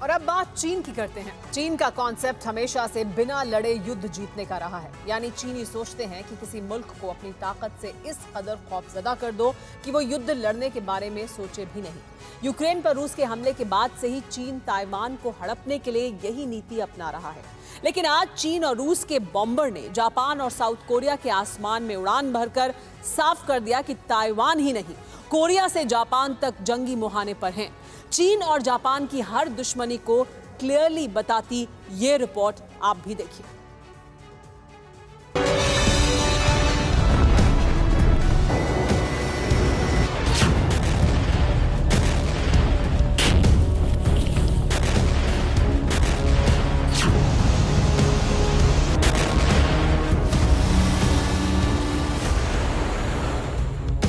और अब बात चीन की करते हैं। चीन का कॉन्सेप्ट हमेशा से बिना लड़े युद्ध जीतने का रहा है। यानी चीनी सोचते हैं कि किसी मुल्क को अपनी ताकत से इस कदर खौफजदा कर दो कि वो युद्ध लड़ने के बारे में सोचे भी नहीं। यूक्रेन पर रूस के हमले के बाद से ही चीन ताइवान को हड़पने के लिए यही नीति अपना रहा है। लेकिन आज चीन और रूस के बॉम्बर ने जापान और साउथ कोरिया के आसमान में उड़ान भरकर साफ कर दिया कि ताइवान ही नहीं, कोरिया से जापान तक जंगी मुहाने पर हैं। चीन और जापान की हर दुश्मनी को क्लियरली बताती ये रिपोर्ट आप भी देखिए।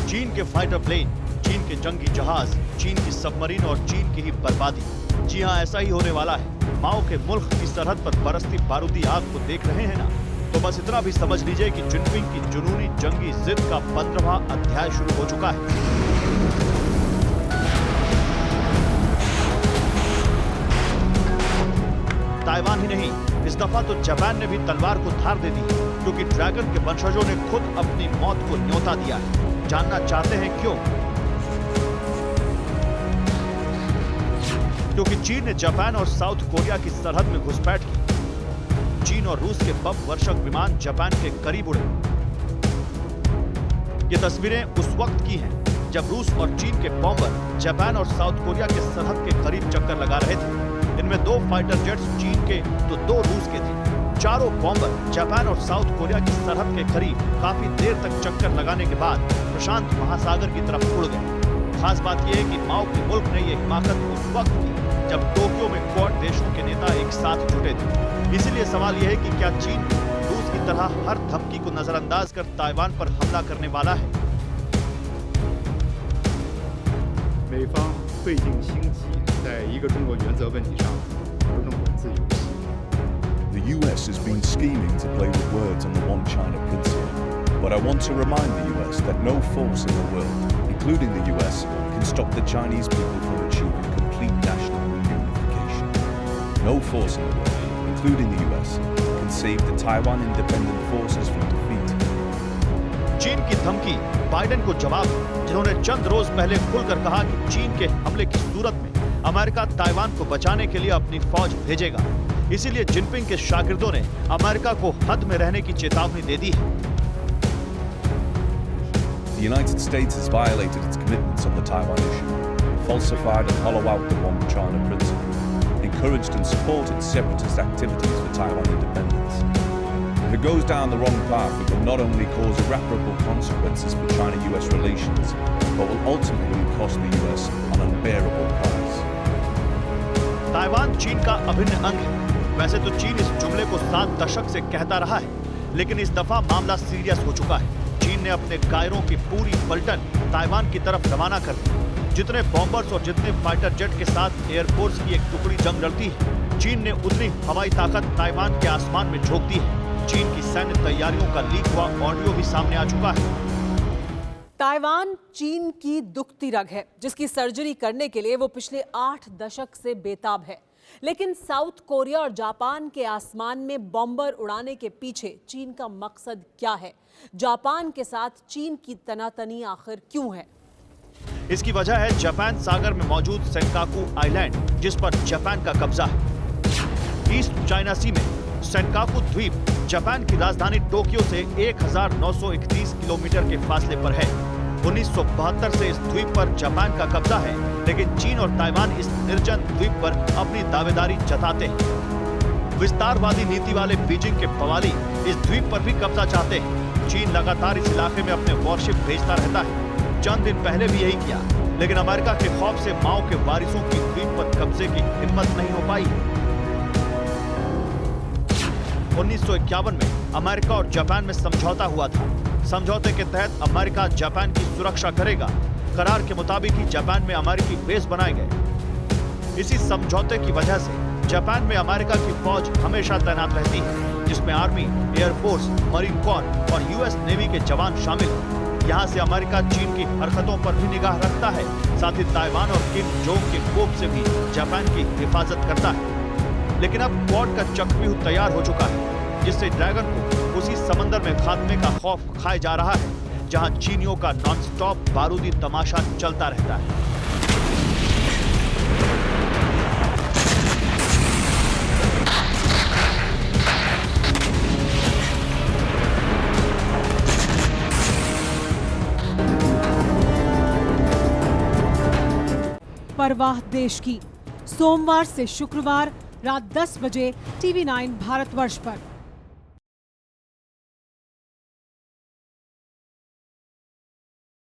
चीन के फाइटर प्लेन, चीन के जंगी जहाज, चीन की सबमरीन और चीन की ही बर्बादी। जी हां, ऐसा ही होने वाला है। माओ के मुल्क की सरहद पर बरसती बारूदी आग को देख रहे हैं ना, तो बस इतना भी समझ लीजिए कि जिनपिंग की जुनूनी जंगी जिद का 15वां अध्याय शुरू हो चुका है। ताइवान ही नहीं, इस दफा तो जापान ने भी तलवार को धार दे दी, क्योंकि ड्रैगन के वंशजों ने खुद अपनी मौत को न्योता दिया है। जानना चाहते हैं क्यों? क्योंकि चीन ने जापान और साउथ कोरिया की सरहद में घुसपैठ की। चीन और रूस के बम वर्षक विमान जापान के करीब उड़े। ये तस्वीरें उस वक्त की हैं जब रूस और चीन के बॉम्बर जापान और साउथ कोरिया के सरहद के करीब चक्कर लगा रहे थे। इनमें 2 फाइटर जेट्स चीन के तो 2 रूस के थे। चारों बॉम्बर जापान और साउथ कोरिया की सरहद के करीब काफी देर तक चक्कर लगाने के बाद प्रशांत महासागर की तरफ उड़ गए। खास बात यह है कि माओ के मुल्क ने यह हिमाकत उस वक्त की जब टोक्यो में क्वाड देशों के नेता एक साथ जुटे थे। इसीलिए सवाल यह है कि क्या चीन रूस की तरह हर धमकी को नजरअंदाज कर ताइवान पर हमला करने वाला है? 美方费尽心机，在一个中国原则问题上玩弄文字游戏。 The US has been scheming to play with words on the One China principle, but I want to remind the US that no force in the world, including the US, can stop the Chinese people from achieving complete national reunification. No force in the world, including the US, can save the Taiwan independent forces from defeat. चीन की धमकी Biden को जवाब, जिन्होंने चंद रोज पहले खुलकर कहा कि चीन के हमले की सूरत में अमेरिका ताइवान को बचाने के लिए अपनी फौज भेजेगा। इसीलिए जिनपिंग के शागिर्दों ने अमेरिका को हद में रहने की चेतावनी दे दी है। The United States has violated its commitments on the Taiwan issue, falsified and hollowed out the One China principle, encouraged and supported separatist activities for Taiwan independence. If it goes down the wrong path, it will not only cause irreparable consequences for China-US relations, but will ultimately cost the US an unbearable price. Taiwan चीन का अभिन्न अंग है। वैसे तो चीन इस जुमले को 7 दशक से कहता रहा है, लेकिन इस दफा मामला सीरियस हो चुका है। चीन ने अपने कायरों की पूरी पलटन ताइवान की तरफ रवाना कर दी। जितने बॉम्बर्स और जितने फाइटर जेट के साथ एयरफोर्स की एक टुकड़ी जंग लड़ती है, चीन ने उतनी हवाई ताकत ताइवान के आसमान में झोंक दी है। चीन की सैन्य तैयारियों का लीक हुआ ऑडियो भी सामने आ चुका है। ताइवान चीन की दुखती रग है, जिसकी सर्जरी करने के लिए वो पिछले 8 दशक से बेताब है। लेकिन साउथ कोरिया और जापान के आसमान में बॉम्बर उड़ाने के पीछे चीन का मकसद क्या है? जापान के साथ चीन की तनातनी आखिर क्यों है? इसकी वजह है जापान सागर में मौजूद सेनकाकू आइलैंड, जिस पर जापान का कब्जा है। ईस्ट चाइना सी में सेनकाकू द्वीप जापान की राजधानी टोक्यो से 1931 किलोमीटर के फासले पर है। 1972 से इस द्वीप पर जापान का कब्जा है, लेकिन चीन और ताइवान इस निर्जन द्वीप पर अपनी दावेदारी जताते हैं। विस्तारवादी नीति वाले बीजिंग के पवाली इस द्वीप पर भी कब्जा चाहते हैं। चीन लगातार इस इलाके में अपने वॉरशिप भेजता रहता है। चंद दिन पहले भी यही किया, लेकिन अमेरिका के खौफ से माओ के वारिसों की द्वीप पर कब्जे की हिम्मत नहीं हो पाई। 1951 में अमेरिका और जापान में समझौता हुआ था। समझौते के तहत अमेरिका जापान की सुरक्षा करेगा। करार के मुताबिक ही जापान में अमेरिकी बेस बनाए गए। इसी समझौते की वजह से जापान में अमेरिका की फौज हमेशा तैनात रहती है, जिसमें आर्मी, एयरफोर्स, मरीन कॉर्प और यूएस नेवी के जवान शामिल हैं। यहाँ से अमेरिका चीन की हरकतों पर भी निगाह रखता है, साथ ही ताइवान और किम जोंग के कोप से भी जापान की हिफाजत करता है। लेकिन अब क्वाड का चक्रव्यूह तैयार हो चुका है, जिससे ड्रैगन को उसी समंदर में खात्मे का खौफ खाए जा रहा है, जहां चीनियों का नॉनस्टॉप बारूदी तमाशा चलता रहता है। परवाह देश की, सोमवार से शुक्रवार रात 10 बजे TV9 भारतवर्ष पर।